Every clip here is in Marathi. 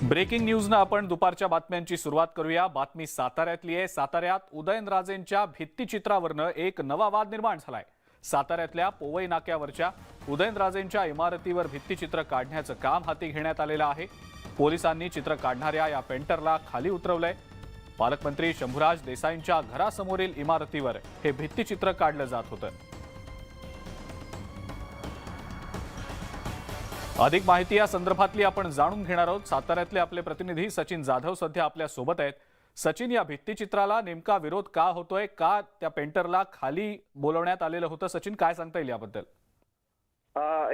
ब्रेकिंग न्यूजनं आपण दुपारच्या बातम्यांची सुरुवात करूया। बातमी साताऱ्यातली आहे। साताऱ्यात उदयनराजेंच्या भित्तिचित्रावरनं एक नवा वाद निर्माण झालाय। साताऱ्यातल्या पोवई नाक्यावरच्या उदयनराजेंच्या इमारतीवर भित्तिचित्र काढण्याचं काम हाती घेण्यात आलेलं आहे। पोलिसांनी चित्र काढणाऱ्या या पेंटरला खाली उतरवलंय। पालकमंत्री शंभूराज देसाईंच्या घरासमोरील इमारतीवर हे भित्तिचित्र काढलं जात होतं। अधिक माहिती या संदर्भातली आपण जाणून घेणार आहोत। साताऱ्यातले आपले प्रतिनिधी सचिन जाधव सध्या आपल्या सोबत आहेत। सचिन, या भित्तिचित्राला नेमका विरोध का होतोय, का त्या पेंटरला खाली बोलवण्यात आलेलं होतं? सचिन, काय सांगता येईल याबद्दल?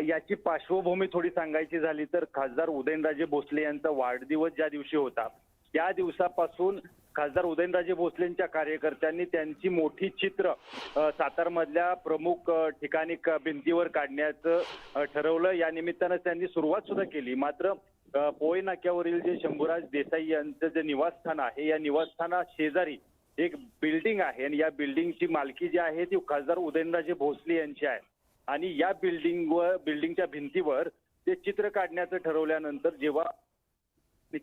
याची पार्श्वभूमी थोडी सांगायची झाली तर खासदार उदयनराजे भोसले यांचा वाढदिवस ज्या दिवशी होता त्या दिवसापासून खासदार उदयनराजे भोसलेंच्या कार्यकर्त्यांनी त्यांची मोठी चित्र सातारमधल्या प्रमुख ठिकाणी भिंतीवर काढण्याचं ठरवलं। या निमित्तानं त्यांनी सुरुवात सुद्धा केली। मात्र पोवई नाक्यावरील जे शंभूराज देसाई यांचं जे निवासस्थान आहे, या निवासस्थाना शेजारी एक बिल्डिंग आहे आणि या बिल्डिंगची मालकी जी आहे ती खासदार उदयनराजे भोसले यांची आहे। आणि या बिल्डिंगच्या भिंतीवर ते चित्र काढण्याचं ठरवल्यानंतर जेव्हा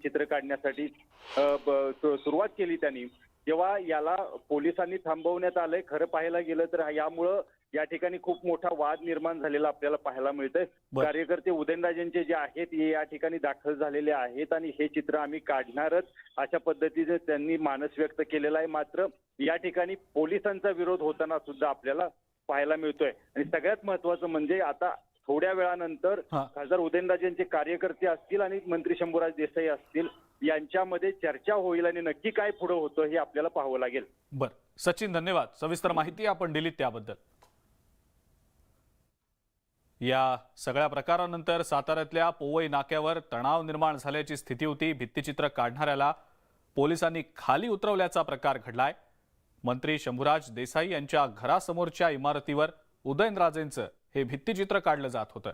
चित्र काढण्यासाठी सुरुवात केली त्यांनी, जेव्हा याला पोलिसांनी थांबवण्यात आलंय। खरं पाहायला गेलं तर यामुळं या ठिकाणी खूप मोठा वाद निर्माण झालेला आपल्याला पाहायला मिळतंय। कार्यकर्ते उदयनराजेंचे जे आहेत ते या ठिकाणी दाखल झालेले आहेत आणि हे चित्र आम्ही काढणारच अशा पद्धतीने त्यांनी मानस व्यक्त केलेला आहे। मात्र या ठिकाणी पोलिसांचा विरोध होताना सुद्धा आपल्याला पाहायला मिळतोय। आणि सगळ्यात महत्वाचं म्हणजे आता थोड्या वेळानंतर खासदार उदयनराजेंचे कार्यकर्ते असतील आणि मंत्री शंभूराज देसाई असतील यांच्यामध्ये चर्चा होईल आणि नक्की काय पुढे होतं हे आपल्याला पाहावं लागेल। बरं सचिन, धन्यवाद। सविस्तर माहिती आपण दिलीत त्याबद्दल। या सगळ्या प्रकारानंतर साताऱ्यातल्या पोवई नाक्यावर तणाव निर्माण झाल्याची स्थिती होती। भित्तिचित्र काढणाऱ्याला पोलिसांनी खाली उतरवल्याचा प्रकार घडलाय। मंत्री शंभूराज देसाई यांच्या घरासमोरच्या इमारतीवर उदयनराजेंचं हे भित्तिचित्र काढलं जात होतं।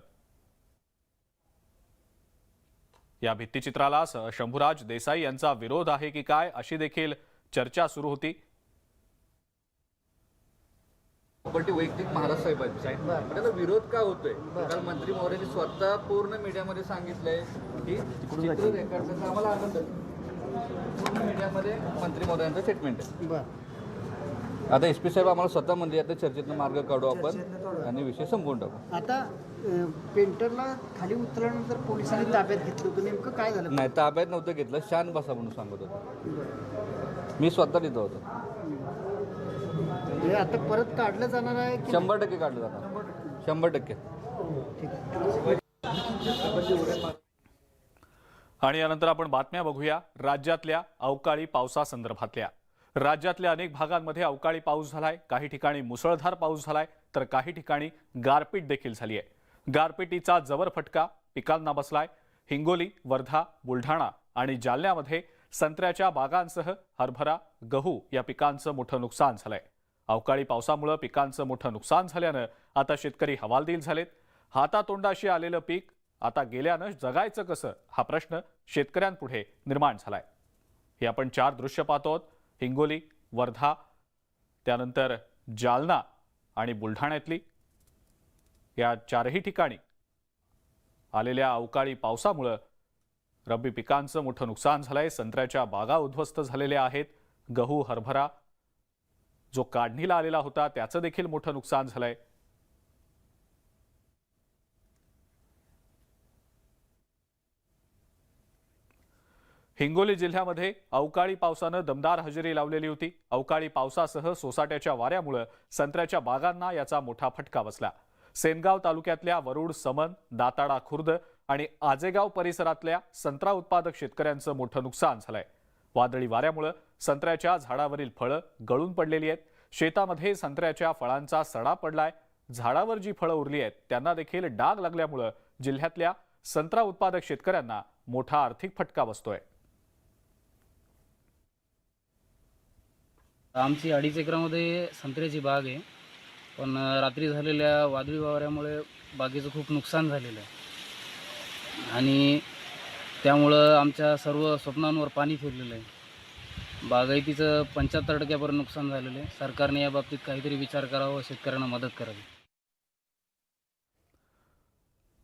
या भित्तिचित्राला शंभूराज देसाई यांचा विरोध आहे की काय अशी देखील चर्चा सुरू होती। प्रॉपर्टी वैयक्तिक महाराज साहेबांची, त्याला विरोध का होतोय? काल मंत्री महोदयांनी स्वतः पूर्ण मीडियामध्ये सांगितलंय की चित्र रेकॉर्डचा आम्हाला आनंद आहे। पूर्ण मीडियामध्ये मंत्री महोदयांचं स्टेटमेंट आहे। आता एसपी साहेब आम्हाला स्वतः म्हणजे आता चर्चेतनं मार्ग काढू आपण आणि विषय संपवून टाकू। आता पेंटरला खाली उतरल्यानंतर पोलिसांनी ताब्यात घेतलं होतं, नेमकं काय झालं? नाही, ताब्यात नव्हतं घेतलं, शांत बसा म्हणून सांगत होतो। मी स्वतः तिथं होतो। आता परत काढलं जाणार आहे? 100% काढलं जाणार, 100%। आणि यानंतर आपण बातम्या बघूया राज्यातल्या अवकाळी पावसासंदर्भातल्या। राज्यातल्या अनेक भागांमध्ये अवकाळी पाऊस झालाय। काही ठिकाणी मुसळधार पाऊस झालाय तर काही ठिकाणी गारपीट देखील झाली आहे। गारपिटीचा जबर फटका पिकांना बसलाय। हिंगोली, वर्धा, बुलढाणा आणि जालन्यामध्ये संत्र्याच्या बागांसह हरभरा, गहू या पिकांचं मोठं नुकसान झालंय। अवकाळी पावसामुळे पिकांचं मोठं नुकसान झाल्यानं आता शेतकरी हवालदिल झालेत। हातातोंडाशी आलेलं पीक आता गेल्यानं जगायचं कसं हा प्रश्न शेतकऱ्यांपुढे निर्माण झालाय। हे आपण 4 दृश्य पाहतो। हिंगोली, वर्धा, त्यानंतर जालना आणि बुलढाण्यातली या 4ही ठिकाणी आलेल्या अवकाळी पावसामुळे रब्बी पिकांचं मोठं नुकसान झालंय। संत्र्याच्या बागा उद्ध्वस्त झालेल्या आहेत। गहू, हरभरा जो काढणीला आलेला होता त्याचं देखील मोठं नुकसान झालंय। हिंगोली जिल्ह्यामध्ये अवकाळी पावसानं दमदार हजेरी लावलेली होती। अवकाळी पावसासह सोसाट्याच्या वाऱ्यामुळे संत्र्याच्या बागांना याचा मोठा फटका बसला। सेनगाव तालुक्यातल्या वरुड, समन, दाताडा खुर्द आणि आजेगाव परिसरातल्या संत्रा उत्पादक शेतकऱ्यांचं मोठं नुकसान झालंय। वादळी वाऱ्यामुळे संत्र्याच्या झाडावरील फळं गळून पडलेली आहेत। शेतामध्ये संत्र्याच्या फळांचा सडा पडलाय। झाडावर जी फळं उरली आहेत त्यांना देखील डाग लागल्यामुळे जिल्ह्यातल्या संत्रा उत्पादक शेतकऱ्यांना मोठा आर्थिक फटका बसतोय। आमची 2.5 एकरामध्ये संत्र्याची बाग आहे, पण रात्री झालेल्या वादळी वाऱ्यामुळे बागेचं खूप नुकसान झालेलं आहे आणि त्यामुळं आमच्या सर्व स्वप्नांवर पाणी फिरलेलं आहे। बागायतीचं 75% नुकसान झालेलं आहे। सरकारने या बाबतीत काहीतरी विचार करावा, शेतकऱ्यांना मदत करावी।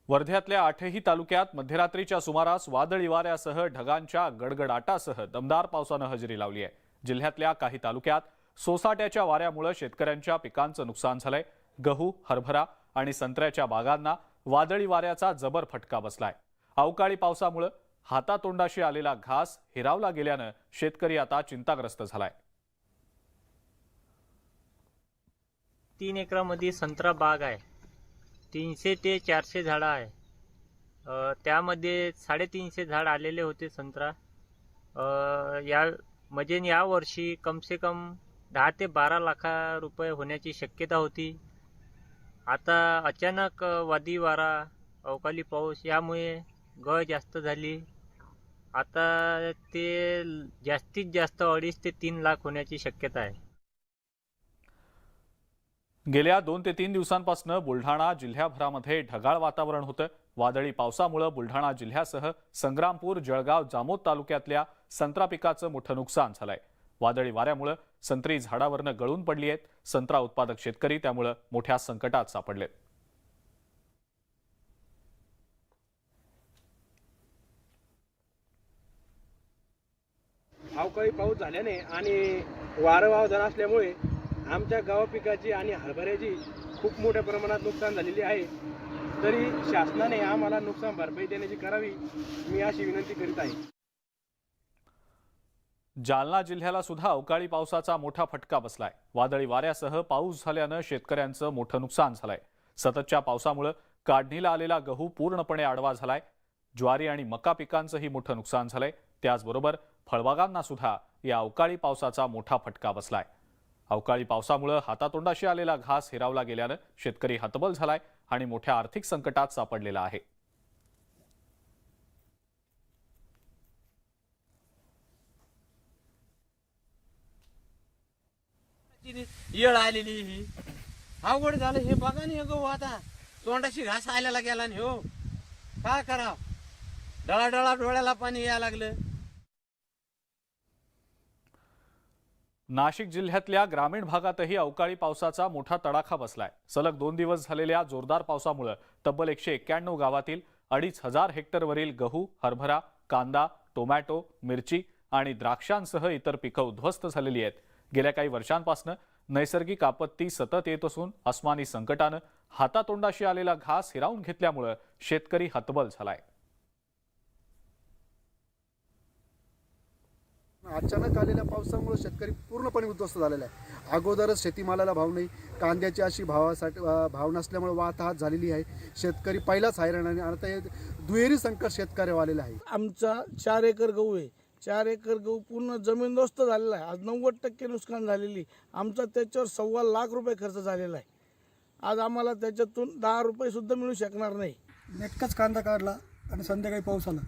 वर्ध्यातल्या आठही तालुक्यात मध्यरात्रीच्या सुमारास वादळी वाऱ्यासह ढगांच्या गडगडाटासह दमदार पावसानं हजेरी लावली आहे. जिल्ह्यातल्या काही तालुक्यात सोसाट्याच्या वाऱ्यामुळे शेतकऱ्यांच्या पिकांचं नुकसान झालंय. गहू, हरभरा आणि संत्र्याच्या बागांना वादळी वाऱ्याचा जबर फटका बसलाय. अवकाळी पावसामुळे हातातोंडाशी आलेला घास हिरावला गेल्यानं शेतकरी आता चिंताग्रस्त झालाय. 3 एकरामध्ये संत्रा बाग आहे. 300 ते 400 झाडं आहे. त्यामध्ये 350 झाड आलेले होते संत्रा. या वर्षी कम से कम 10 ते 12 लाख रुपये होण्याची शक्यता होती. आता अचानक वादळी वारा, अवकाळी पाऊस यामुळे गळ जास्त झाली. आता ते जास्तीत जास्त 2.5 ते 3 लाख होण्याची शक्यता आहे. गेल्या 2 ते 3 दिवसांपासून बुलढाणा जिल्ह्याभरामध्ये ढगाळ वातावरण होतं. वादळी पावसामुळे बुलढाणा जिल्ह्यासह संग्रामपूर, जळगाव, जामोद तालुक्यातल्या संत्रा पिकाचं मोठं नुकसान झालंय. वादळी वाऱ्यामुळे संत्री झाडावरनं गळून पडली आहेत. संत्रा उत्पादक शेतकरी त्यामुळे मोठ्या संकटात सापडलेत. अवकाळी पाऊस झाल्याने आणि वारं वावधान असल्यामुळे आमच्या गव्हा पिकाची आणि हरभऱ्याची खूप मोठ्या प्रमाणात नुकसान झालेली आहे. तरी शासनाने आम्हाला नुकसान भरपाई देण्याची करावी, मी अशी विनंती करीत आहे. जालना जिल्ह्याला सुद्धा अवकाळी पावसाचा मोठा फटका बसलाय. वादळी वाऱ्यासह पाऊस झाल्यानं शेतकऱ्यांचं मोठं नुकसान झालंय. सततच्या पावसामुळे काढणीला आलेला गहू पूर्णपणे आडवा झालाय. ज्वारी आणि मका पिकांचंही मोठं नुकसान झालंय. त्याचबरोबर फळबागांना सुद्धा या अवकाळी पावसाचा मोठा फटका बसलाय. अवकाळी पावसामुळे हातातोंडाशी आलेला घास हिरावला गेल्यानं शेतकरी हतबल झालाय आणि मोठ्या आर्थिक संकटात सापडलेला आहे. येळ आलेली ही अवघड झालं. हे बघा नाही गहू आता तोंडाशी घास आल्याला गेला नाही. हो काय करा, डळा डोळ्याला पाणी यायला लागलं. नाशिक जिल्ह्यातल्या ग्रामीण भागातही अवकाळी पावसाचा मोठा तडाखा बसलाय. सलग 2 दिवस झालेल्या जोरदार पावसामुळे तब्बल 191 गावातील 2,500 हेक्टरवरील गहू, हरभरा, कांदा, टोमॅटो, मिरची आणि द्राक्षांसह इतर पिकं उद्ध्वस्त झालेली आहेत. गेल्या काही वर्षांपासून नैसर्गिक आपत्ती सतत येत असून अस्मानी संकटानं हातातोंडाशी आलेला घास हिरावून घेतल्यामुळे शेतकरी हतबल झालाय. अचानक आलेल्या पावसामुळे शेतकरी पूर्णपणे उद्ध्वस्त झालेला आहे. अगोदरच शेतीमालाला भाव नाही, कांद्याची अशी भाव नसल्यामुळे वाताहत झालेली आहे. शेतकरी पहिलाच हैराण आणि आता हे दुहेरी संकट शेतकऱ्यावर आलेलं आहे. आमचा 4 एकर गहू आहे. 4 एकर गहू पूर्ण जमीनदोस्त झालेला आहे. आज 90% नुकसान झालेली. आमचा त्याच्यावर 1.25 लाख रुपये खर्च झालेला आहे. आज आम्हाला त्याच्यातून 10 रुपये सुद्धा मिळू शकणार नाही. नेटकाच कांदा काढला आणि संध्याकाळी पाऊस आला,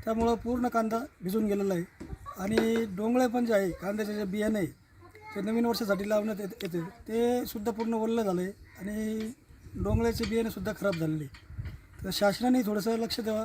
त्यामुळं पूर्ण कांदा भिजून गेलेला आहे. आणि डोंगळे पण जे आहे, कांद्याचे जे बियाणे आहे ते नवीन वर्षासाठी लावण्यात येते, ते सुद्धा पूर्ण ओलं झालं आहे आणि डोंगळ्याचे बियाणे सुद्धा खराब झालेले. तर शासनाने थोडंसं लक्ष द्यावं.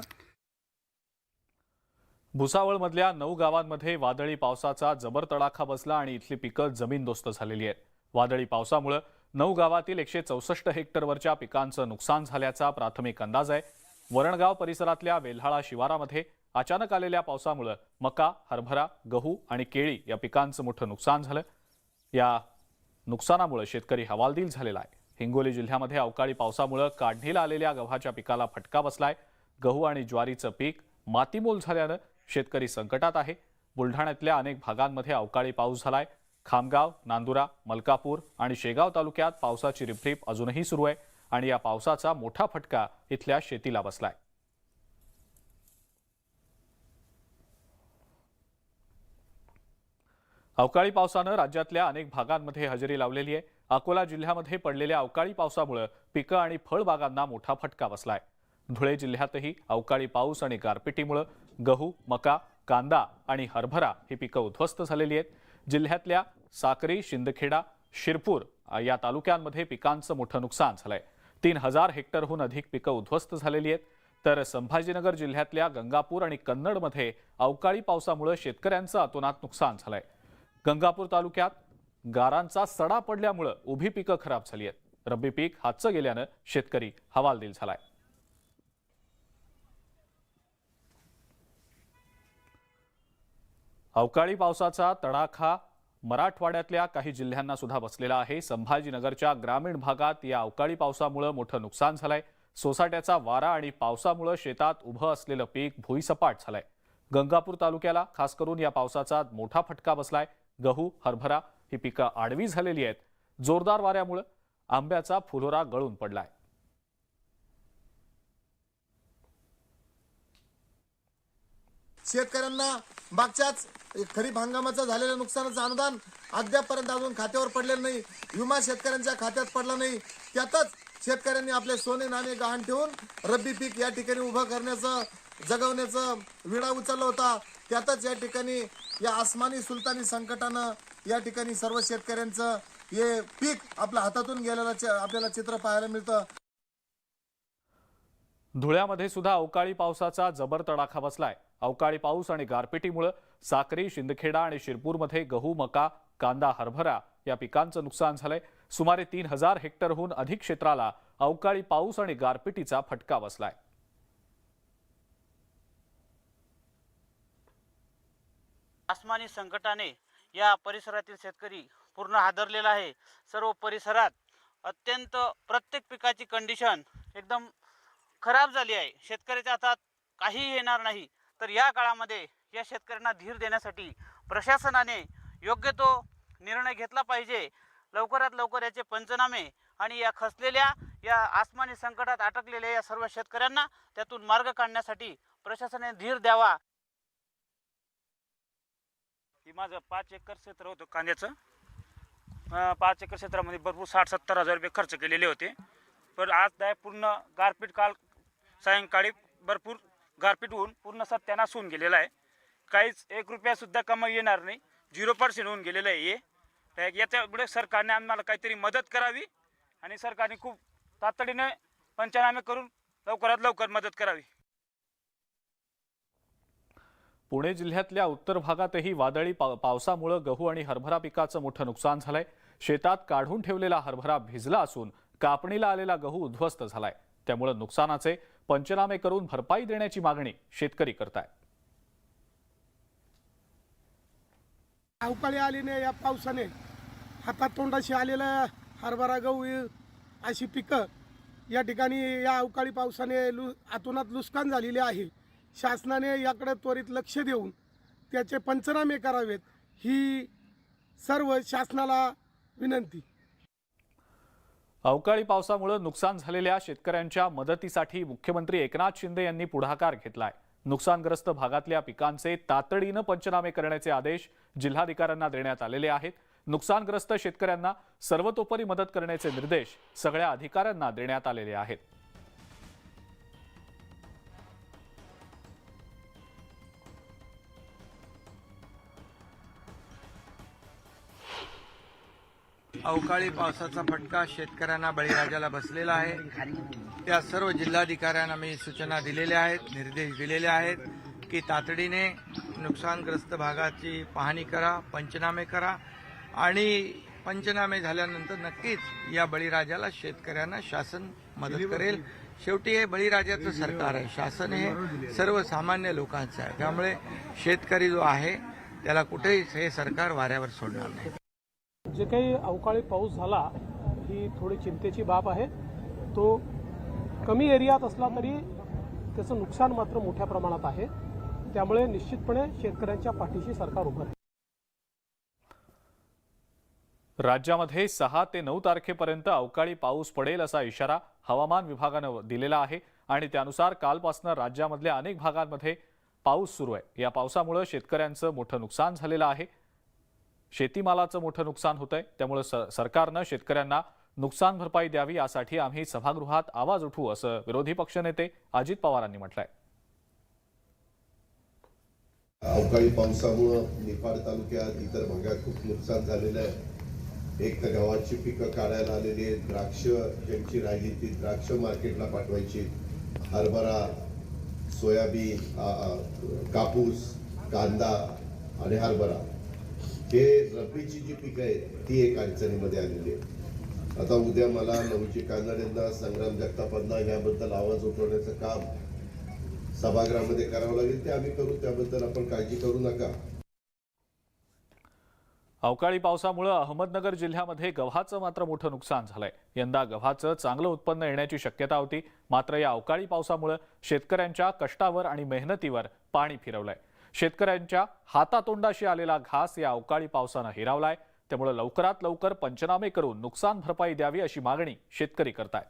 भुसावळमधल्या 9 गावांमध्ये वादळी पावसाचा जबर तडाखा बसला आणि इथली पिकं जमीनदोस्त झालेली आहेत. वादळी पावसामुळे 9 गावातील 164 हेक्टरवरच्या पिकांचं नुकसान झाल्याचा प्राथमिक अंदाज आहे. वरणगाव परिसरातल्या वेल्हाळा शिवारामध्ये अचानक आलेल्या पावसामुळे मका, हरभरा, गहू आणि केळी या पिकांचं मोठं नुकसान झालं. या नुकसानामुळे शेतकरी हवालदिल झालेला आहे. हिंगोली जिल्ह्यामध्ये अवकाळी पावसामुळे काढणीला आलेल्या गव्हाच्या पिकाला फटका बसलाय. गहू आणि ज्वारीचं पीक मातीमोल झाल्यानं शेतकरी संकटात आहे. बुलढाण्यातल्या अनेक भागांमध्ये अवकाळी पाऊस झालाय. खामगाव, नांदुरा, मलकापूर आणि शेगाव तालुक्यात पावसाची रिपरिप अजूनही सुरू आहे आणि या पावसाचा मोठा फटका इथल्या शेतीला बसलाय. अवकाळी पावसानं राज्यातल्या अनेक भागांमध्ये हजेरी लावलेली आहे. अकोला जिल्ह्यामध्ये पडलेल्या अवकाळी पावसामुळे पिकं आणि फळबागांना मोठा फटका बसलाय. धुळे जिल्ह्यातही अवकाळी पाऊस आणि गारपिटीमुळे गहू, मका, कांदा आणि हरभरा ही पिकं उद्ध्वस्त झालेली आहेत. जिल्ह्यातल्या साक्री, शिंदखेडा, शिरपूर या तालुक्यांमध्ये पिकांचं मोठं नुकसान झालंय. 3000 हेक्टरहून अधिक पिकं उद्ध्वस्त झालेली आहेत. तर संभाजीनगर जिल्ह्यातल्या गंगापूर आणि कन्नडमध्ये अवकाळी पावसामुळे शेतकऱ्यांचं अतोनात नुकसान झालंय. गंगापूर तालुक्यात गारांचा सडा पडल्यामुळे उभी पिकं खराब झाली आहेत. रब्बी पीक हातचं गेल्यानं शेतकरी हवालदिल झालाय. अवकाळी पावसाचा तडाखा मराठवाड्यातल्या काही जिल्ह्यांना सुद्धा बसलेला आहे. संभाजीनगरच्या ग्रामीण भागात या अवकाळी पावसामुळे मोठं नुकसान झालंय. सोसाट्याचा वारा आणि पावसामुळे शेतात उभं असलेलं पीक भुईसपाट झालंय. गंगापूर तालुक्याला खास करून या पावसाचा मोठा फटका बसलाय. गहू, हरभरा ही पिकं आडवी झालेली आहेत. जोरदार वाऱ्यामुळे आंब्याचा फुलोरा गळून पडलाय. शेतकऱ्यांना मागच्याच खरीप हंगामाचं झालेलं नुकसानाचं अनुदान अद्यापपर्यंत अजून खात्यावर पडलेलं नाही. विमा शेतकऱ्यांच्या खात्यात पडला नाही. त्यातच शेतकऱ्यांनी आपले सोने नाणे गहाण ठेवून रब्बी पीक या ठिकाणी उभं करण्याचं, जगवण्याचं विडा उचलला होता. त्यातच या ठिकाणी या आसमानी सुलतानी संकटानं या ठिकाणी सर्व शेतकऱ्यांचं हे पीक आपल्या हातातून गेलेलं आपल्याला चित्र पाहायला मिळतं. धुळ्यामध्ये सुद्धा अवकाळी पावसाचा जबर तडाखा बसलाय. अवकाळी पाऊस आणि गारपिटीमुळे साक्री, शिंदखेडा आणि शिरपूरमध्ये गहू, मका, कांदा, हरभरा या पिकांचं नुकसान झालंय. सुमारे 3000 हेक्टरहून अधिक क्षेत्राला अवकाळी पाऊस आणि गारपिटीचा फटका बसलाय. आसमानी संकटाने या परिसरातील शेतकरी पूर्ण हादरलेला आहे. सर्व परिसरात अत्यंत प्रत्येक पिकाची कंडिशन एकदम खराब झाली आहे. शेतकऱ्याच्या हातात काही येणार नाही. तर या काळामध्ये या शेतकऱ्यांना धीर देण्यासाठी प्रशासनाने योग्य तो निर्णय घेतला पाहिजे. लवकरात लवकर याचे पंचनामे आणि या खचलेल्या या आसमानी संकटात अटकलेल्या या सर्व शेतकऱ्यांना त्यातून मार्ग काढण्यासाठी प्रशासनाने धीर द्यावा. ही माझं 5 एकर क्षेत्र होतं कांद्याचं. 5 एकर क्षेत्रामध्ये भरपूर 60-70 हजार रुपये खर्च केलेले होते. पण आज पूर्ण गारपीट, काल सायंकाळी भरपूर गारपीट होऊन पूर्ण सत्यानाश होऊन गेलेला आहे. काहीच 1 रुपया सुद्धा कमाई येणार नाही. 0% होऊन गेलेलं आहे हे. याच्यामुळे सरकारने आम्हाला काहीतरी मदत करावी आणि सरकारने खूप तातडीने पंचनामे करून लवकरात लवकर मदत करावी. पुणे जिल्ह्यातल्या उत्तर भागातही वादळी पावसामुळे गहू आणि हरभरा पिकाचं मोठं नुकसान झालंय. शेतात काढून ठेवलेला हरभरा भिजला असून कापणीला आलेला गहू उद्ध्वस्त झालाय. त्यामुळे नुकसानाचे पंचनामे करून भरपाई देण्याची मागणी शेतकरी करतायत. अवकाळी आलीने या पावसाने हातात तोंडाशी आलेला हरभरा, गहू अशी पिकं या ठिकाणी या अवकाळी पावसाने आतोनात नुकसान झालेले आहे. शासनाने याकडे त्वरित लक्ष देऊन त्याचे पंचनामे करावेत ही सर्व शासनाला विनंती. अवकाळी पावसामुळे नुकसान झालेल्या शेतकऱ्यांच्या मदतीसाठी मुख्यमंत्री एकनाथ शिंदे यांनी पुढाकार घेतलाय. नुकसानग्रस्त भागातल्या पिकांचे तातडीनं पंचनामे करण्याचे आदेश जिल्हाधिकाऱ्यांना देण्यात आलेले आहेत. नुकसानग्रस्त शेतकऱ्यांना सर्वतोपरी मदत करण्याचे निर्देश सगळ्या अधिकाऱ्यांना देण्यात आलेले आहेत. अवकाळी पावसाचा फटका शेतकऱ्यांना, बळीराजाला बसलेला आहे. त्या सर्व जिल्हाधिकाऱ्यांना मी सूचना दिलेल्या आहेत, निर्देश दिलेले आहेत की तातडीने नुकसानग्रस्त भागाची पाहणी करा, पंचनामे करा आणि पंचनामे झाल्यानंतर नक्कीच या बळीराजाला, शेतकऱ्यांना शासन मदत करेल. शेवटी हे बळीराजाचं सरकार आहे. शासन हे सर्वसामान्य लोकांचं आहे. त्यामुळे शेतकरी जो आहे त्याला कुठेही हे सरकार वाऱ्यावर सोडणार नाही. जे काही अवकाळी पाऊस झाला ही थोडी चिंतेची बाब आहे. तो कमी एरियात असला तरी त्याचं नुकसान मात्र मोठ्या प्रमाणात आहे. त्यामुळे निश्चितपणे शेतकऱ्यांच्या पाठीशी सरकार उभं आहे. राज्यामध्ये 6 ते 9 तारखेपर्यंत अवकाळी पाऊस पडेल असा इशारा हवामान विभागानं दिलेला आहे आणि त्यानुसार कालपासून राज्यामधल्या अनेक भागांमध्ये पाऊस सुरू आहे. या पावसामुळे शेतकऱ्यांचं मोठं नुकसान झालेलं आहे. शेतीमालाचं मोठं नुकसान होतंय. त्यामुळे सरकारनं शेतकऱ्यांना नुकसान भरपाई द्यावी यासाठी आम्ही सभागृहात आवाज उठवू असं विरोधी पक्षनेते अजित पवारांनी म्हटलंय. अवकाळी पावसामुळं निफाड तालुक्यात, इतर भागात खूप नुकसान झालेलं आहे. एक तर गव्हाची पिकं काढायला आलेली आहेत. द्राक्ष ज्यांची राहिली ती द्राक्ष मार्केटला पाठवायची. हरभरा, सोयाबीन, कापूस, कांदा आणि हरभरा हे रब्बीची जी पिकं आहेत ती एक अडचणीमध्ये आलेली आहे. आता उद्या मला नवजी कानडेंना, संग्राम जगतापांना याबद्दल आवाज उठवण्याचं काम सभागृहामध्ये करावं लागेल. ते आम्ही करू. त्याबद्दल आपण काळजी करू नका. अवकाळी पावसामुळे अहमदनगर जिल्ह्यामध्ये गव्हाचं मात्र मोठं नुकसान झालंय। यंदा गव्हाचं चांगलं उत्पन्न येण्याची शक्यता होती, मात्र या अवकाळी पावसामुळे शेतकऱ्यांच्या कष्टावर आणि मेहनतीवर पाणी फिरवलंय। शेतकऱ्यांच्या हातातोंडाशी आलेला घास या अवकाळी पावसानं हिरावलाय। त्यामुळे लवकरात लवकर पंचनामे करून नुकसान भरपाई द्यावी अशी मागणी शेतकरी करतायत।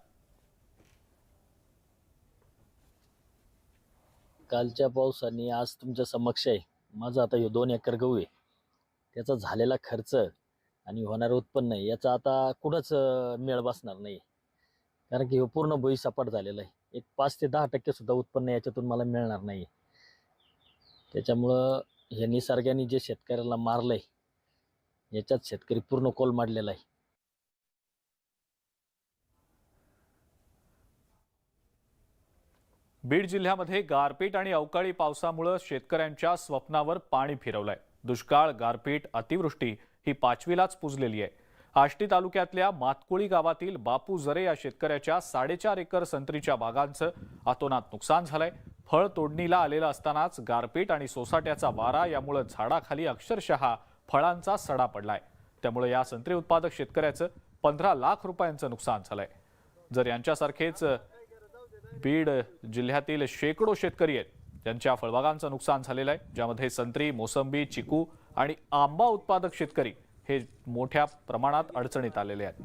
कालच्या पावसाने आज तुमच्या समक्ष आहे माझा आता 2 एकर गहू आहे, त्याचा झालेला खर्च आणि होणारं उत्पन्न याचा आता कुठंच मेळ बसणार नाही, कारण की हे पूर्ण भुईसपाट झालेलं आहे। एक 5 ते 10% सुद्धा उत्पन्न याच्यातून मला मिळणार नाही। त्याच्यामुळं हे निसर्गाने जे शेतकऱ्याला मारलंय याच्यात शेतकरी पूर्ण कोलमडलेला आहे। बीड जिल्ह्यामध्ये गारपीट आणि अवकाळी पावसामुळे शेतकऱ्यांच्या स्वप्नावर पाणी फिरवलंय। दुष्काळ, गारपीट, अतिवृष्टी ही 5वीलाच पुजलेली आहे। आष्टी तालुक्यातल्या मातकुळी गावातील बापू जरे या शेतकऱ्याच्या 4.5 एकर संत्रीच्या बागांचं अतोनात नुकसान झालंय। फळ तोडणीला आलेलं असतानाच गारपीट आणि सोसाट्याचा वारा यामुळे झाडाखाली अक्षरशः फळांचा सडा पडलाय। त्यामुळे या संत्री उत्पादक शेतकऱ्याचं 15 लाख रुपयांचं नुकसान झालंय। जर यांच्यासारखेच बीड जिल्ह्यातील शेकडो शेतकरी आहेत ज्यांच्या फळबागांचं नुकसान झालेलं आहे, ज्यामध्ये संत्री, मोसंबी, चिकू आणि आंबा उत्पादक शेतकरी हे मोठ्या प्रमाणात अडचणीत आलेले आहेत।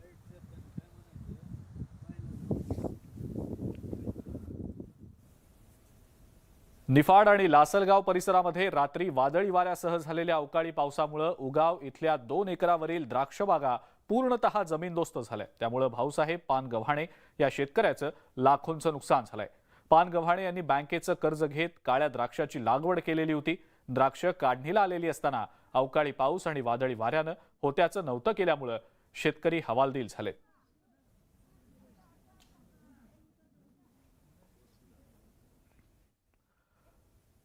निफाड आणि लासलगाव परिसरामध्ये रात्री वादळी वाऱ्यासह झालेल्या अवकाळी पावसामुळे उगाव इथल्या 2 एकरावरील द्राक्ष बागा पूर्णतः जमीनदोस्त झाल्या। त्यामुळे भाऊसाहेब पानगव्हाणे या शेतकऱ्याचं लाखोंचं नुकसान झालंय। पानगव्हाणे यांनी बँकेचं कर्ज घेत काळ्या द्राक्षाची लागवड केलेली होती। द्राक्ष काढणीला आलेली असताना अवकाळी पाऊस आणि वादळी वाऱ्यानं होत्याचं नव्हतं केल्यामुळे शेतकरी हवालदिल झालेत।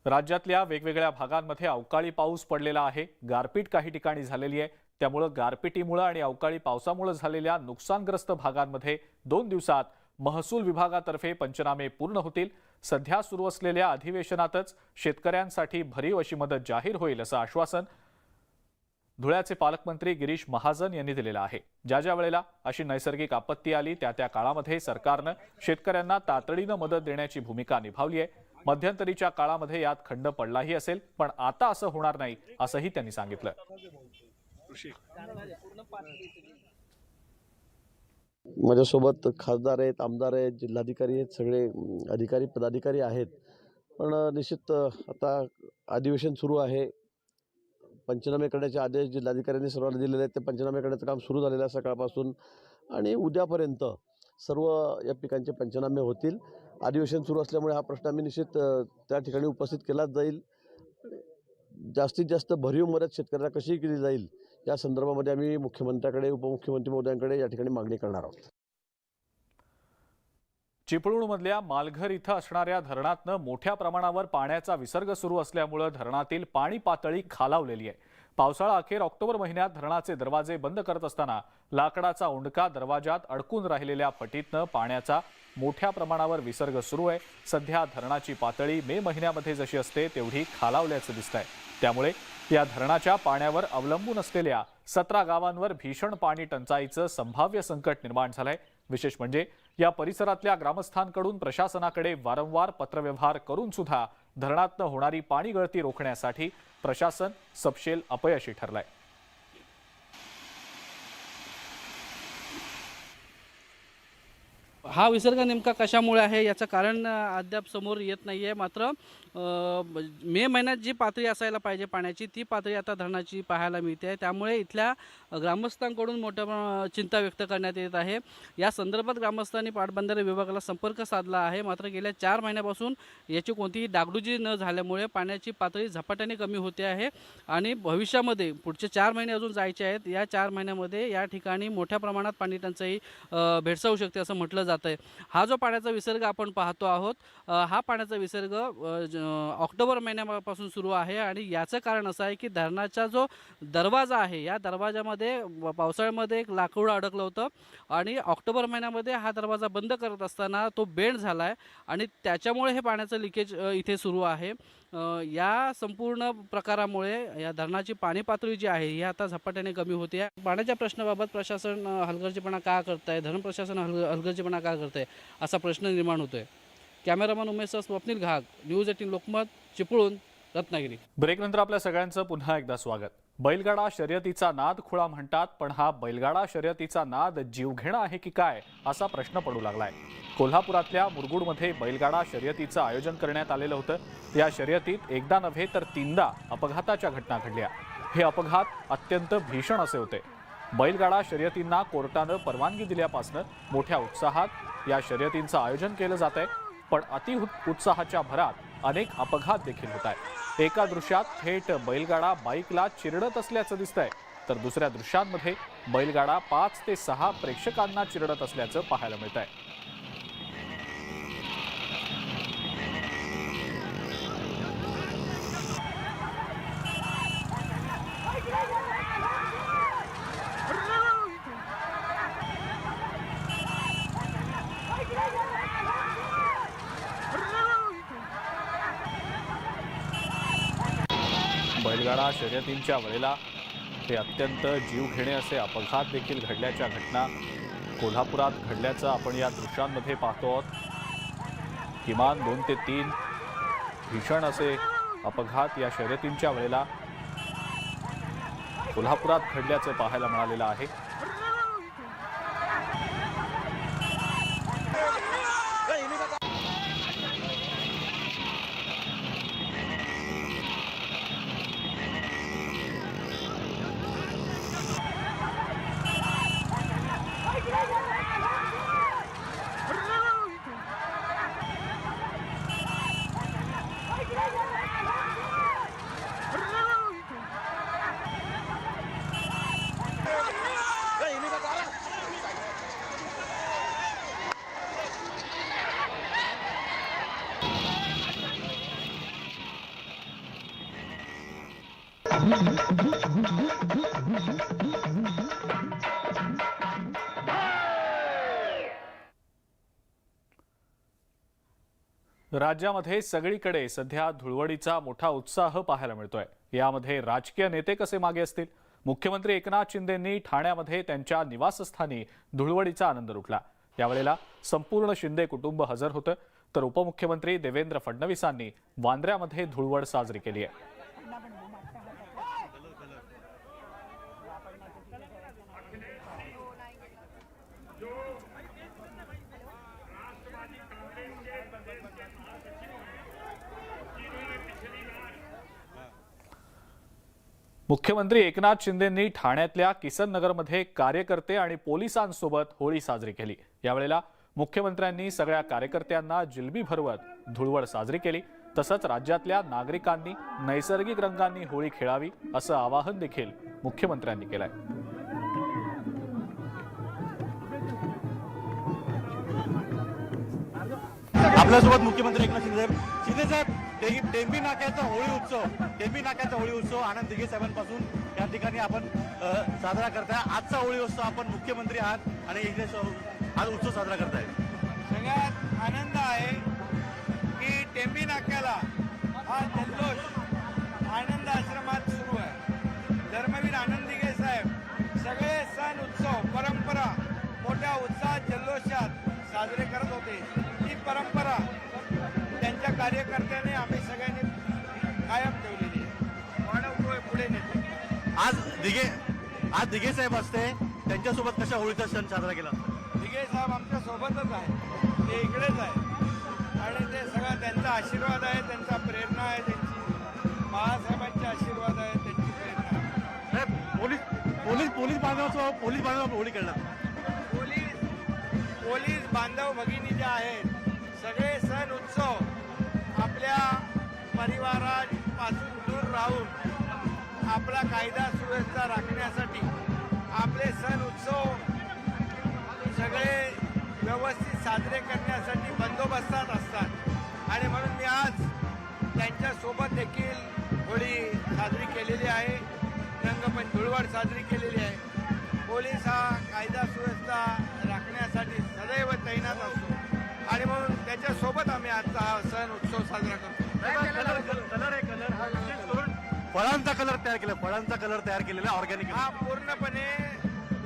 राज्यातल्या वेगवेगळ्या भागांमध्ये अवकाळी पाऊस पडलेला आहे। गारपीट काही ठिकाणी झालेली आहे। त्यामुळे गारपिटीमुळे आणि अवकाळी पावसामुळे झालेल्या नुकसानग्रस्त भागांमध्ये 2 दिवसात महसूल विभागातर्फे पंचनामे पूर्ण होतील। सध्या सुरू असलेल्या अधिवेशनातच शेतकऱ्यांसाठी भरीव अशी मदत जाहीर होईल असं आश्वासन धुळ्याचे पालकमंत्री गिरीश महाजन यांनी दिलेलं आहे। ज्या वेळेला अशी नैसर्गिक आपत्ती आली त्या काळामध्ये सरकारनं शेतकऱ्यांना तातडीनं मदत देण्याची भूमिका निभावली आहे। मध्यंतरीच्या काळामध्ये यात खंड पडलाही असेल, पण आता असं होणार नाही असंही त्यांनी सांगितलं। माझ्यासोबत खासदार आहेत, आमदार आहेत, जिल्हाधिकारी आहेत, सगळे अधिकारी पदाधिकारी आहेत। पण निश्चित आता अधिवेशन सुरू आहे। पंचनामे करण्याचे आदेश जिल्हाधिकाऱ्यांनी सर्वांना दिलेले आहेत। ते पंचनामे करण्याचं काम सुरू झालेलं आहे सकाळपासून आणि उद्यापर्यंत सर्व या पिकांचे पंचनामे होतील। अधिवेशन सुरू असल्यामुळे हा प्रश्न आम्ही निश्चित त्या ठिकाणी उपस्थित केलाच जाईल। जास्तीत जास्त भरीव मदत शेतकऱ्यांना कशी केली जाईल या संदर्भामध्ये आम्ही मुख्यमंत्र्याकडे, उपमुख्यमंत्री महोदयांकडे या ठिकाणी मागणी करणार आहोत। चिपळूणमधल्या मालघर इथं असणाऱ्या धरणातनं मोठ्या प्रमाणावर पाण्याचा विसर्ग सुरू असल्यामुळे धरणातील पाणी पातळी खालावलेली आहे। पावसाळा अखेर ऑक्टोबर महिन्यात धरणाचे दरवाजे बंद करत असताना लाकडाचा उंडका दरवाजात अडकून राहिलेल्या फटीतनं पाण्याचा मोठ्या प्रमाणावर विसर्ग सुरू आहे। सध्या धरणाची पातळी मे महिन्यामध्ये जशी असते तेवढी खालावल्याचं दिसतंय। त्यामुळे या धरणाच्या पाण्यावर अवलंबून असलेल्या 17 गावांवर भीषण पाणी टंचाईचं संभाव्य संकट निर्माण झालंय। विशेष म्हणजे या परिसरातल्या ग्रामस्थांकडून प्रशासनाकडे वारंवार पत्रव्यवहार करून सुद्धा धरणातनं होणारी पाणी गळती रोखण्यासाठी प्रशासन सपशेल अपयशी ठरलंय। हा विसर्ग नेमका कशामुळे आहे याचं कारण अद्याप समोर येत नाही आहे। मात्र मे महिन्यात जी पातळी असायला पाहिजे पाण्याची ती पातळी आता धरणाची पाहायला मिळते आहे। त्यामुळे इथल्या ग्रामस्थांकडून मोठ्या चिंता व्यक्त करण्यात येत आहे। या संदर्भात ग्रामस्थांनी पाटबंधारे विभागाला संपर्क साधला आहे। मात्र गेल्या 4 महिन्यापासून याची कोणतीही डागडुजी न झाल्यामुळे पाण्याची पातळी झपाट्याने कमी होते आहे आणि भविष्यामध्ये पुढचे 4 महिने अजून जायचे आहेत। या 4 महिन्यामध्ये या ठिकाणी मोठ्या प्रमाणात पाणी टंचाई भेडसावू शकते असं म्हटलं जातं आहे। हा जो पाण्याचा विसर्ग आपण पाहतो आहोत, हा पाण्याचा विसर्ग ऑक्टोबर महिन्यापासून सुरू आहे आणि याचं कारण असं आहे की धरणाचा जो दरवाजा आहे या दरवाजामध्ये पावसाळ्यामध्ये एक लाकूड अडकलं होतं आणि ऑक्टोबर महिन्यामध्ये हा दरवाजा बंद करत असताना तो बेंड झाला आहे आणि त्याच्यामुळे हे पाण्याचं लिकेज इथे सुरू आहे। या संपूर्ण प्रकारामुळे या धरणाची पाणी पातळी जी आहे ही आता झपाट्याने कमी होते. पाण्याच्या प्रश्नाबाबत प्रशासन हलगर्जीपणा का करत आहे, धरण प्रशासन हलगर्जीपणा का करत आहे असा प्रश्न निर्माण होतोय. Cameraman Umesh Swapnil Ghag, news 18 Lokmat, Chiplun, Ratnagiri. ब्रेकनंतर आपल्या सगळ्यांचं पुन्हा एकदा स्वागत. बैलगाडा शर्यतीचा नाद खुळा म्हणतात, पण हा बैलगाडा शर्यतीचा नाद जीवघेणा आहे की काय असा प्रश्न पडू लागलाय. कोल्हापुरातल्या मुरगुडमध्ये बैलगाडा शर्यतीचं आयोजन करण्यात आलेलं होतं. या शर्यतीत एकदा नव्हे तर 3दा अपघाताच्या घटना घडल्या. हे अपघात अत्यंत भीषण असे होते. बैलगाडा शर्यतींना कोर्टानं परवानगी दिल्यापासून मोठ्या उत्साहात या शर्यतींचं आयोजन केलं जात आहे. पण अति उत्साहाच्या भरात अनेक अपघात देखील होत आहेत. एका दृश्यात थेट बैलगाडा बाईकला चिरडत असल्याचं दिसतंय, तर दुसऱ्या दृश्यांमध्ये बैलगाडा 5 ते 6 प्रेक्षकांना चिरडत असल्याचं पाहायला मिळत आहे. बैलगाडा शर्यतींच्या वेळेला हे अत्यंत जीवघेणे असे अपघात देखील घडल्याच्या घटना कोल्हापुरात घडल्याचं आपण या दृश्यांमध्ये पाहतो आहोत. किमान 2 ते 3 भीषण असे अपघात या शर्यतींच्या वेळेला कोल्हापुरात घडल्याचं पाहायला मिळालेलं आहे. राज्यामध्ये सगळीकडे सध्या धुळवडीचा मोठा उत्साह पाहायला मिळतोय. यामध्ये राजकीय नेते कसे मागे असतील? मुख्यमंत्री एकनाथ शिंदेंनी ठाण्यामध्ये त्यांच्या निवासस्थानी धुळवडीचा आनंद लुटला. यावेळेला संपूर्ण शिंदे कुटुंब हजर होतं, तर उपमुख्यमंत्री देवेंद्र फडणवीसांनी वांद्र्यामध्ये धुळवड साजरी केली आहे. मुख्यमंत्री एकनाथ शिंदेंनी ठाण्यातल्या किसननगरमध्ये कार्यकर्ते आणि पोलिसांसोबत होळी साजरी केली. यावेळेला मुख्यमंत्र्यांनी सगळ्या कार्यकर्त्यांना जिलबी भरवत धुळवड साजरी केली. तसंच राज्यातल्या नागरिकांनी नैसर्गिक रंगांनी होळी खेळावी असं आवाहन देखील मुख्यमंत्र्यांनी केलंय. आपल्यासोबत मुख्यमंत्री एकनाथ शिंदे साहेब, टेंबी नाक्याचा होळी उत्सव आनंद दिघे साहेबांपासून या ठिकाणी आपण साजरा करताय. आजचा होळी उत्सव आपण मुख्यमंत्री आहात आणि इथे आज उत्सव साजरा करताय. सगळ्यात आनंद आहे की टेंबी नाक्याला हा जल्लोष आनंद आश्रमात सुरू आहे. धर्मवीर आनंद दिघे साहेब सगळे सण उत्सव परंपरा मोठ्या उत्साहात जल्लोषात साजरे करत होते. ही परंपरा त्यांच्या कार्यकर्त्याने आम्ही सगळ्यांनी कायम ठेवलेली आहे, वाढवतोय, पुढे नेतो. आज दिघे साहेब असते, त्यांच्यासोबत कशा होळीचा सण साजरा केला? दिघे साहेब आमच्या सोबतच आहे, ते इकडेच आहे आणि ते सगळा त्यांचा आशीर्वाद आहे, त्यांचा प्रेरणा आहे, त्यांची बाळासाहेबांचे आशीर्वाद आहे, त्यांची प्रेरणा आहे. पोलीस बांधव होळी खेळणार. पोलीस बांधव भगिनी ज्या आहेत सगळे सण उत्सव आपल्या परिवारापासून दूर राहून आपला कायदा सुव्यवस्था राखण्यासाठी आपले सण उत्सव सगळे व्यवस्थित साजरे करण्यासाठी बंदोबस्तात असतात आणि म्हणून मी आज त्यांच्यासोबत देखील होळी साजरी केलेली आहे. रंगपंच धुळवड साजरी केलेली आहे. पोलीस हा कायदा सुव्यवस्था राखण्यासाठी सदैव तैनात असतो आणि म्हणून त्याच्यासोबत आम्ही आजचा हा सण उत्सव साजरा करतो. कलर आहे कलर हा विशेष करून फळांचा कलर तयार केला, फळांचा कलर तयार केलेला ऑर्गॅनिक. हा पूर्णपणे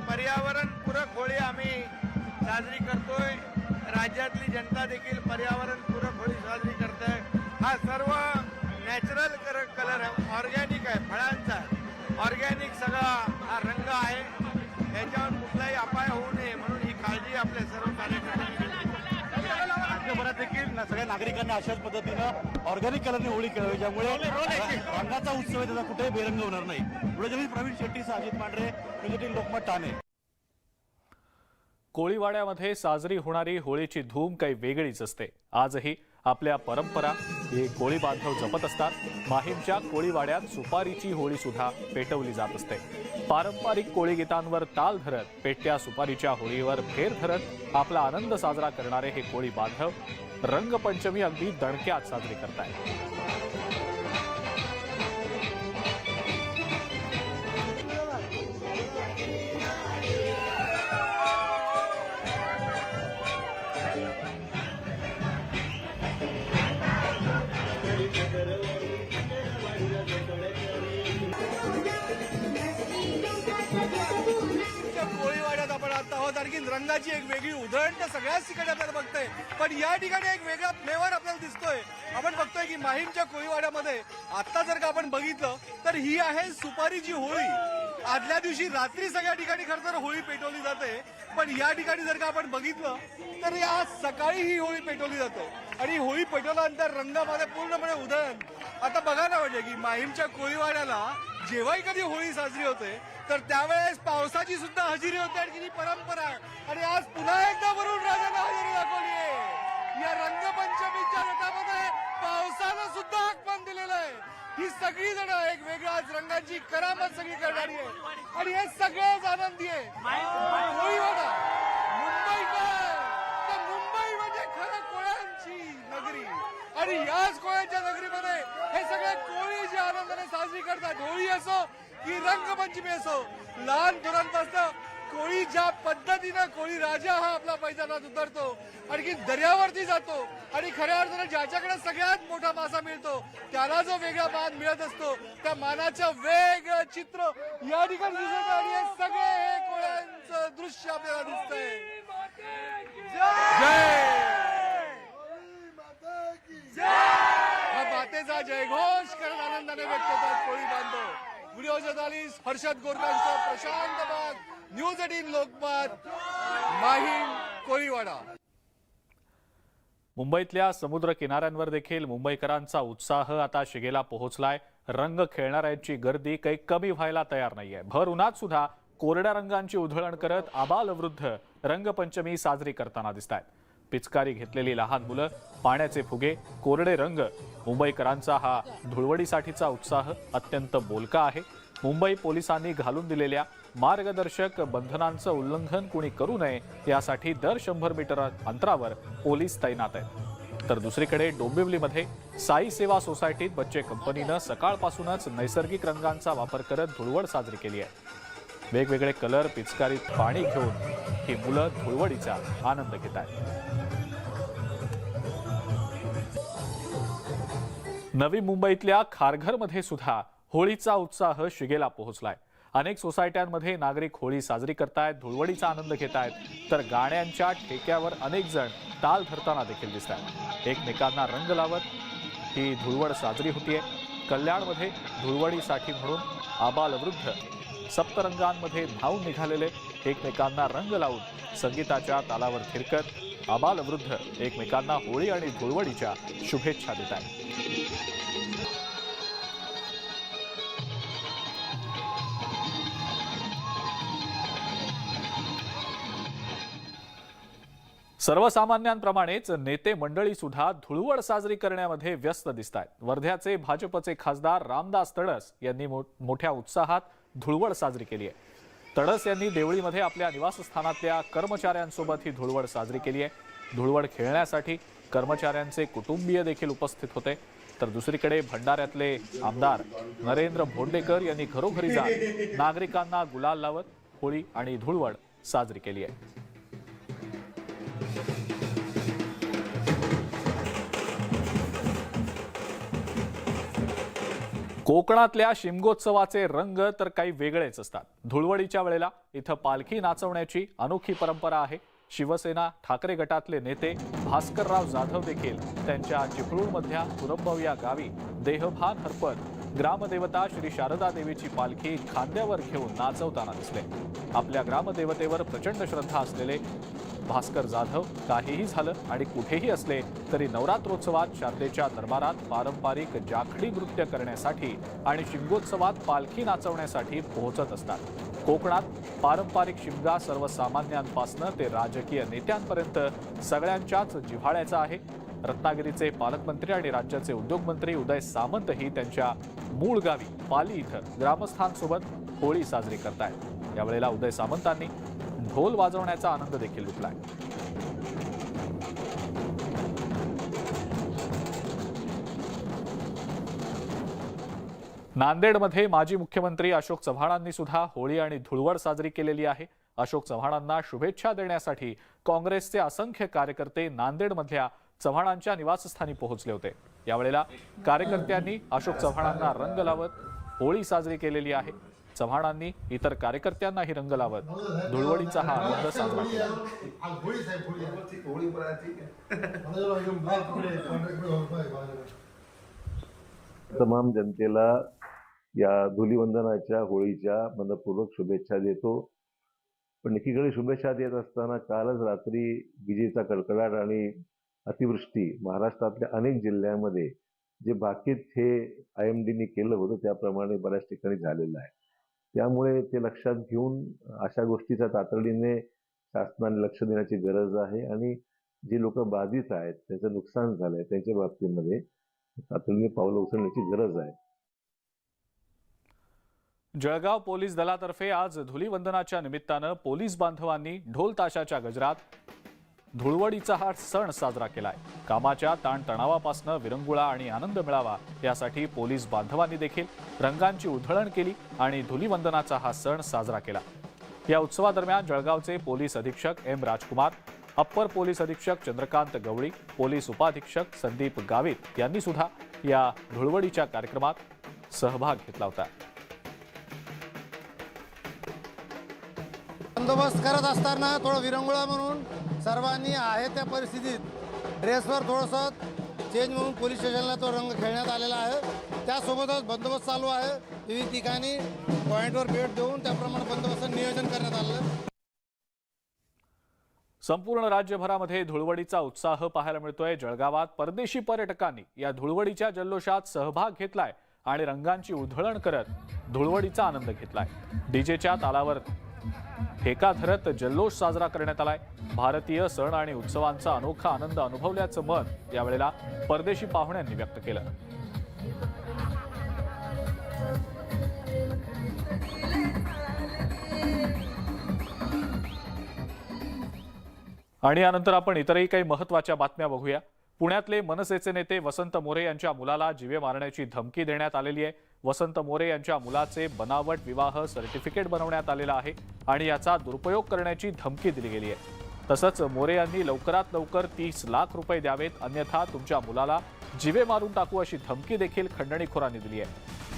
पर्यावरणपूरक होळी आम्ही साजरी करतोय. राज्यातली जनता देखील पर्यावरणपूरक होळी साजरी करते. हा सर्व नॅचरल कलर ऑर्गॅनिक आहे, फळांचा ऑर्गॅनिक सगळा हा रंग आहे. याच्यावर कुठलाही अपाय होऊ नये म्हणून ही काळजी आपल्या सर्व कार्यकर्त्यांनी राज्यभरात देखील सगळ्या नागरिकांना अशाच पद्धतीनं ऑर्गॅनिक कलरने होळी खेळावी, ज्यामुळे रंगाचा उत्सव आहे त्याचा कुठेही बेरंग होणार नाही. पुढे प्रवीण शेट्टी, अजित मांढरे, लोकमत ठाणे. कोळीवाड्यामध्ये साजरी होणारी होळीची धूम काही वेगळीच असते. आजही आपल्या परंपरा हे कोळी बांधव जपत असतात. माहीमच्या कोळीवाड्यात सुपारीची होळी सुद्धा पेटवली जात असते. पारंपरिक कोळी गीतांवर ताल धरत पेटत्या सुपारीच्या होळीवर फेर धरत आपला आनंद साजरा करणारे हे कोळी बांधव रंगपंचमी अगदी दणक्यात साजरी करतायत. कोळीवाड्यात आपण आता आहोत. आणखी रंगाची एक वेगळी उधळण तर सगळ्याच ठिकाणी आपल्याला बघतोय, पण या ठिकाणी एक वेगळा फ्लेवर आपल्याला दिसतोय. आपण बघतोय की माहीमच्या कोळीवाड्यामध्ये आता जर का आपण बघितलं तर ही आहे सुपारीची होळी. आदल्या दिवशी रात्री सगळ्या ठिकाणी खरं तर होळी पेटवली जाते, पण या ठिकाणी जर का आपण बघितलं तर आज सकाळी ही होळी पेटवली जाते. आणि होळी पेटवल्यानंतर रंगामध्ये पूर्णपणे उधळण. आता बघा ना, म्हणजे की माहीमच्या कोळीवाड्याला जेव्हाही कधी होळी साजरी होते तर त्यावेळेस पावसाची सुद्धा हजेरी होते. आणि ही परंपरा आहे. आणि आज पुन्हा एकदा वरून राजाला हजेरी दाखवली आहे. या रंगपंचमीच्या रथामध्ये पावसानं सुद्धा आगमन दिलेलं आहे. ही सगळी जण एक वेगळ्याच रंगाची करामत सगळी करणारी आहे. आणि हे सगळेच आनंदी आहे. कोळीवाडा मुंबईकर तर मुंबई म्हणजे खरं कोळ्यांची नगरी. आणि याच कोळ्यांच्या नगरीमध्ये हे सगळे कोळी जे आनंदाने साजरी करतात, होळी असो की रंगपंचमी असो, लहान थोरांपासून कोळी ज्या पद्धतीनं कोळी राजा हा आपला पैजानात उतरतो, आणखी दर्यावरती जातो आणि खऱ्या अर्थानं ज्याच्याकडे सगळ्यात मोठा मासा मिळतो त्याला जो वेगळा मान मिळत असतो, त्या मानाचं वेगळं चित्र या ठिकाणी दिसत. आणि हे सगळे हे कोळ्यांचं दृश्य आपल्याला दिसतंय. मातेचा जयघोष करत आनंदाने व्यक्त होतात कोळी बांधव. व्हिडिओ जर्नलिस्ट हर्षद गोरकांचा प्रशांत बाग, न्यूज 18 लोकमत, माहीम, कोळीवाडा. मुंबईतल्या समुद्र किनाऱ्यांवर देखील मुंबईकरांचा उत्साह आता शिगेला पोहोचलाय. रंग खेळणाऱ्यांची गर्दी काही कमी व्हायला तयार नाहीये. भर उन्हात सुद्धा कोरड्या रंगांची उधळण करत आबालवृद्ध रंगपंचमी साजरी करताना दिसतायत. पिचकारी घेतलेली लहान मुलं, पाण्याचे फुगे, कोरडे रंग. मुंबईकरांचा हा धुळवडीसाठीचा उत्साह अत्यंत बोलका आहे. मुंबई पोलिसांनी घालून दिलेल्या मार्गदर्शक बंधनांचं उल्लंघन कुणी करू नये यासाठी दर 100 मीटर अंतरावर पोलीस तैनात आहेत. तर दुसरीकडे डोंबिवलीमध्ये साई सेवा सोसायटीत बच्चे कंपनीनं सकाळपासूनच नैसर्गिक रंगांचा वापर करत धुळवड साजरी केली आहे. वेगवेगळे कलर, पिचकारीत पाणी घेऊन ही मुलं धुळवडीचा आनंद घेत आहेत. नवी मुंबईतल्या खारघरमध्ये सुद्धा होळीचा उत्साह शिगेला पोहोचलाय. अनेक सोसायट्यांमध्ये नागरिक होळी साजरी करतायत, धुळवडीचा आनंद घेत आहेत. तर गाण्यांच्या ठेक्यावर अनेक जण ताल धरताना देखील दिसत आहेत. एकमेकांना रंग लावत ही धुळवड साजरी होतीये. कल्याणमध्ये धुळवडीसाठी म्हणून आबालवृद्ध सप्तरंगांमध्ये धावून निघालेले एकमेकांना रंग लावून संगीताच्या तालावर थिरकत आबालवृद्ध एकमेकांना होळी आणि धुळवडीच्या शुभेच्छा देत आहेत. सर्वसामान्यांप्रमाणेच नेते मंडळी सुद्धा धुळवड साजरी करण्यामध्ये व्यस्त दिसतात. वर्ध्याचे भाजपचे खासदार रामदास तडस यांनी मोठ्या उत्साहात धुळवड साजरी केली आहे. तडस यांनी देवळीमध्ये आपल्या निवासस्थानातल्या कर्मचाऱ्यांसोबत ही धुळवड साजरी केली आहे. धुळवड खेळण्यासाठी कर्मचाऱ्यांचे कुटुंबीय देखील उपस्थित होते. तर दुसरीकडे भंडाऱ्यातले आमदार नरेंद्र भोंडेकर यांनी घरोघरी जात नागरिकांना गुलाल लावत होळी आणि धुळवड साजरी केली आहे. कोकणातल्या शिमगोत्सवाचे रंग तर काही वेगळेच असतात. धुळवडीच्या वेळेला इथं पालखी नाचवण्याची अनोखी परंपरा आहे. शिवसेना ठाकरे गटातले नेते भास्करराव जाधव देखील त्यांच्या चिपळूणमधल्या कुरंबव या गावी देहभान हरपत ग्रामदेवता श्री शारदा देवीची पालखी खांद्यावर घेऊन नाचवताना दिसले. आपल्या ग्रामदेवतेवर प्रचंड श्रद्धा असलेले भास्कर जाधव काहीही झालं आणि कुठेही असले तरी नवरात्रोत्सवात शारदेच्या दरबारात पारंपरिक जाखडी नृत्य करण्यासाठी आणि शिमगोत्सवात पालखी नाचवण्यासाठी पोहोचत असतात. कोकणात पारंपरिक शिमगा सर्वसामान्यांपासून ते राजकीय नेत्यांपर्यंत सगळ्यांच्याच जिव्हाळ्याचा आहे. रत्नागिरीचे पालकमंत्री आणि राज्याचे उद्योगमंत्री उदय सामंतही त्यांच्या मूळ गावी पाली इथं ग्रामस्थांसोबत होळी साजरी करतायत. यावेळेला उदय सामंतांनी ढोल वाजवण्याचा आनंद देखील लुटलाय. नांदेडमध्ये माजी मुख्यमंत्री अशोक चव्हाणांनी सुद्धा होळी आणि धुळवड साजरी केलेली आहे. अशोक चव्हाणांना शुभेच्छा देण्यासाठी काँग्रेसचे असंख्य कार्यकर्ते नांदेडमधल्या चव्हाणांच्या निवासस्थानी पोहोचले होते. यावेळेला कार्यकर्त्यांनी अशोक चव्हाणांना रंग लावत होळी साजरी केलेली आहे. चव्हाणांनी इतर कार्यकर्त्यांनाही रंग लावत धुळवडीचा हा आनंद साजरा केला. तमाम जनतेला या धुलीवंदनाच्या होळीच्या मनपूर्वक शुभेच्छा देतो. पण एकीकडे शुभेच्छा देत असताना कालच रात्री विजेचा कडकडाट आणि अतिवृष्टी महाराष्ट्रातल्या अनेक जिल्ह्यांमध्ये जे बाकीत हे IMDने केलं होतं त्याप्रमाणे बऱ्याच ठिकाणी झालेलं आहे. त्यामुळे ते लक्षात घेऊन अशा गोष्टीचा तातडीने शासनाने लक्ष देण्याची गरज आहे आणि जे लोक बाधित आहेत त्याचं नुकसान झालंय त्यांच्या बाबतीमध्ये तातडीने पावलं उचलण्याची गरज आहे. जळगाव पोलीस दलातर्फे आज धुलीवंदनाच्या निमित्तानं पोलीस बांधवांनी ढोल ताशाच्या गजरात धुळवडीचा हा सण साजरा केलाय. कामाच्या ताणतणावापासून विरंगुळा आणि आनंद मिळावा यासाठी पोलीस बांधवांनी देखील रंगांची उधळण केली आणि धुलीवंदनाचा हा सण साजरा केला. या उत्सवादरम्यान जळगावचे पोलीस अधीक्षक M राजकुमार, अप्पर पोलीस अधीक्षक चंद्रकांत गवळी, पोलीस उपाधीक्षक संदीप गावित यांनी सुद्धा या धुळवडीच्या कार्यक्रमात सहभाग घेतला होता. बंदोबस्त करत असताना थोडं विरंगुळा म्हणून सर्वांनी आहे त्या परिस्थितीत ड्रेसवर थोडंसं चेंज म्हणून पोलीस स्टेशनला तो रंग खेळण्यात आलेला आहे. त्यासोबतच बंदोबस्त चालू आहे. विविध ठिकाणी पॉईंटवर भेट देऊन त्याप्रमाणे बंदोबस्त नियोजन करण्यात आलं. संपूर्ण राज्यभरामध्ये धुळवडीचा उत्साह पाहायला मिळतोय. जळगावात परदेशी पर्यटकांनी या धुळवडीच्या जल्लोषात सहभाग घेतलाय आणि रंगांची उधळण करत धुळवडीचा आनंद घेतलाय. डीजेच्या तालावर ठेका धरत जल्लोष साजरा करण्यात आलाय. भारतीय सण आणि उत्सवांचा अनोखा आनंद अनुभवल्याचं मत यावेळेला परदेशी पाहुण्यांनी व्यक्त केलं. आणि यानंतर आपण इतरही काही महत्त्वाच्या बातम्या बघूया. पुण्यातले मनसेचे नेते वसंत मोरे यांच्या मुलाला जीवे मारण्याची धमकी देण्यात आलेली आहे. वसंत मोरे यांच्या मुलाचे बनावट विवाह सर्टिफिकेट बनवण्यात आलेलं आहे आणि याचा दुरुपयोग करण्याची धमकी दिली गेली आहे. तसंच मोरे यांनी लवकरात लवकर 30 लाख रुपये द्यावेत, अन्यथा तुमच्या मुलाला जीवे मारून टाकू अशी धमकी देखील खंडणीखोरांनी दिली आहे.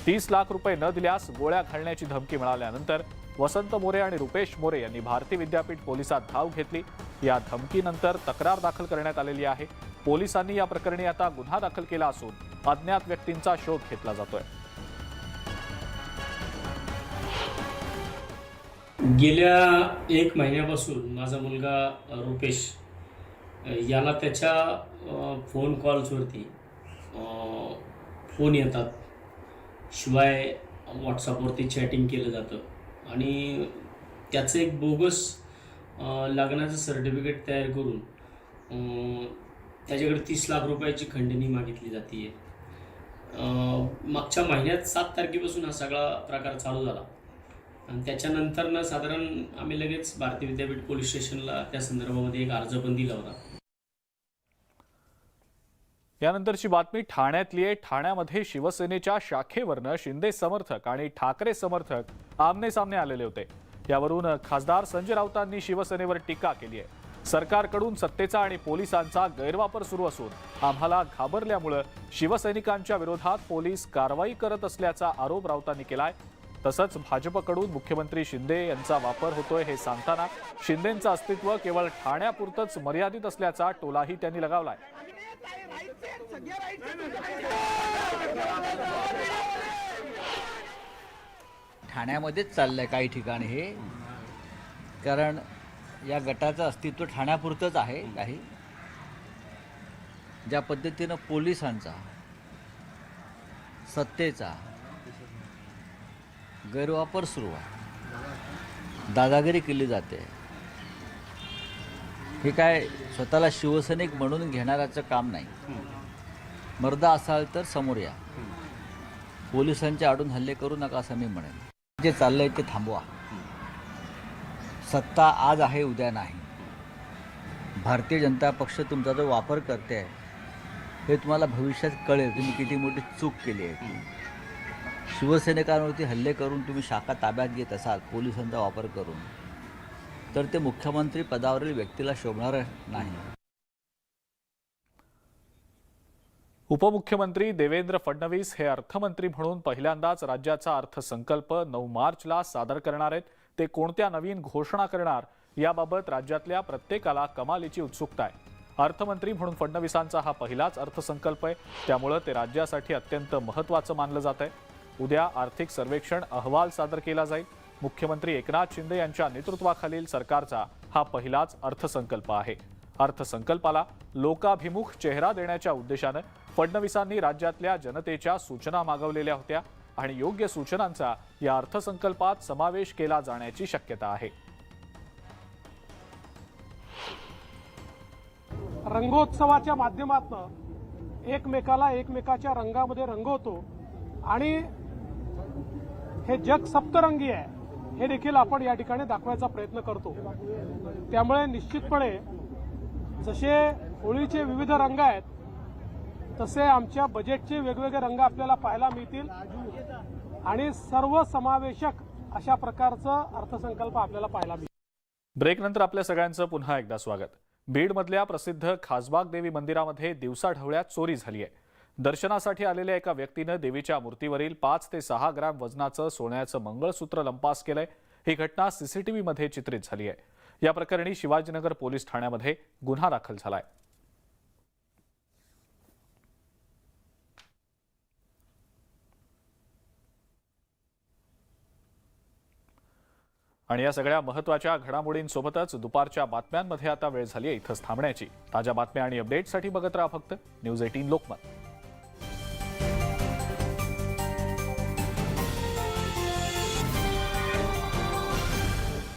30 लाख रुपये न दिल्यास गोळ्या घालण्याची धमकी मिळाल्यानंतर वसंत मोरे आणि रुपेश मोरे यांनी भारती विद्यापीठ पोलिसात धाव घेतली. या धमकीनंतर तक्रार दाखल करण्यात आलेली आहे. पोलिसांनी या प्रकरणी आता गुन्हा दाखल केला असून अज्ञात व्यक्तींचा शोध घेतला जातोय. गेल्या 1 महिन्यापासून माझा मुलगा रुपेश याला त्याच्या फोन कॉल्सवरती फोन येतात, शिवाय व्हॉट्सअपवरती चॅटिंग केलं जातं आणि त्याचं एक बोगस लग्नाचं सर्टिफिकेट तयार करून त्याच्याकडे 30 लाख रुपयाची खंडणी मागितली जाते. मागच्या महिन्यात 7 तारखेपासून हा सगळा प्रकार चालू झाला आणि त्याच्यानंतर साधारण आम्ही लगेच भारती विद्यापीठ पोलीस स्टेशनला त्या संदर्भामध्ये एक अर्ज पण दिला होता. यानंतरची बातमी ठाण्यातली आहे. ठाण्यामध्ये शिवसेनेच्या शाखेवरनं शिंदे समर्थक आणि ठाकरे समर्थक आमने सामने आलेले होते. यावरून खासदार संजय राऊतांनी शिवसेनेवर टीका केली आहे. सरकारकडून सत्तेचा आणि पोलिसांचा गैरवापर सुरू असून आम्हाला घाबरल्यामुळे शिवसैनिकांच्या विरोधात पोलीस कारवाई करत असल्याचा आरोप राऊतांनी केलाय. तसंच भाजपकडून मुख्यमंत्री शिंदे यांचा वापर होतोय हे सांगताना शिंदेंचं अस्तित्व केवळ ठाण्यापुरतंच मर्यादित असल्याचा टोलाही त्यांनी लगावलाय. ठाण्यामध्येच चाललंय काही ठिकाणी हे, कारण या गटाचं अस्तित्व ठाण्यापुरतंच आहे. काही ज्या पद्धतीनं पोलिसांचा सत्तेचा गैरवापर सुरू आहे, दादागिरी केली जाते, हे काय स्वतःला शिवसैनिक म्हणून घेणाऱ्याचं काम नाही. मर्दा असाल तर समोर या, पोलिसांच्या आडून हल्ले करू नका असं मी म्हणेन. जे चाललंय ते थांबवा. सत्ता आज आहे उद्या नाही. भारतीय जनता पक्ष तुमचा जो वापर करते आहे हे तुम्हाला भविष्यात कळेल तुम्ही किती मोठी चूक केली आहे. शिवसैनिकांवरती हल्ले करून तुम्ही शाखा ताब्यात घेत असाल पोलिसांचा वापर करून, तर ते मुख्यमंत्री पदावरील व्यक्तीला शोभणार नाही. उपमुख्यमंत्री देवेंद्र फडणवीस हे अर्थमंत्री म्हणून पहिल्यांदाच राज्याचा अर्थसंकल्प 9 मार्चला सादर करणार आहेत. ते कोणत्या नवीन घोषणा करणार याबाबत राज्यातल्या प्रत्येकाला कमालीची उत्सुकता आहे. अर्थमंत्री म्हणून फडणवीसांचा हा पहिलाच अर्थसंकल्प आहे, त्यामुळे ते राज्यासाठी अत्यंत महत्त्वाचं मानलं जात आहे. उद्या आर्थिक सर्वेक्षण अहवाल सादर केला जाईल. मुख्यमंत्री एकनाथ शिंदे यांच्या नेतृत्वाखालील सरकारचा हा पहिलाच अर्थसंकल्प आहे. अर्थसंकल्पाला लोकाभिमुख चेहरा देण्याच्या उद्देशानं फडणवीसांनी राज्यातल्या जनतेच्या सूचना मागवलेल्या होत्या आणि योग्य सूचनांचा या अर्थसंकल्पात समावेश केला जाण्याची शक्यता आहे. रंगोत्सवाच्या माध्यमातून एकमेकाला एकमेकाच्या रंगामध्ये रंगवतो आणि हे जग सप्तरंगी आहे हे देखील आपण या ठिकाणी दाखवायचा प्रयत्न करतो. त्यामुळे निश्चितपणे जसे होळीचे विविध रंग आहेत तसे आमच्या बजेटचे वेगवेगळे रंग आपल्याला पाहायला मिळतील आणि सर्वसमावेशक अशा प्रकारचा अर्थसंकल्प आपल्याला पाहायला मिळेल. ब्रेकनंतर आपल्या सगळ्यांचं पुन्हा एकदा स्वागत. बीडमधल्या प्रसिद्ध खासबाग देवी मंदिरामध्ये दिवसाढवळ्यात चोरी झाली आहे. दर्शनासाठी आलेल्या एका व्यक्तीनं देवीच्या मूर्तीवरील 5 ते 6 ग्रॅम वजनाचं सोन्याचं मंगळसूत्र लंपास केलंय. ही घटना सीसीटीव्हीमध्ये चित्रित झाली आहे. या प्रकरणी शिवाजीनगर पोलीस ठाण्यामध्ये गुन्हा दाखल झालाय. आणि या सगळ्या महत्त्वाच्या घडामोडींसोबतच दुपारच्या बातम्यांमध्ये आता वेळ झाली आहे इथंच थांबण्याची. ताज्या बातम्या आणि अपडेटसाठी बघत राहा फक्त न्यूज 18 लोकमत.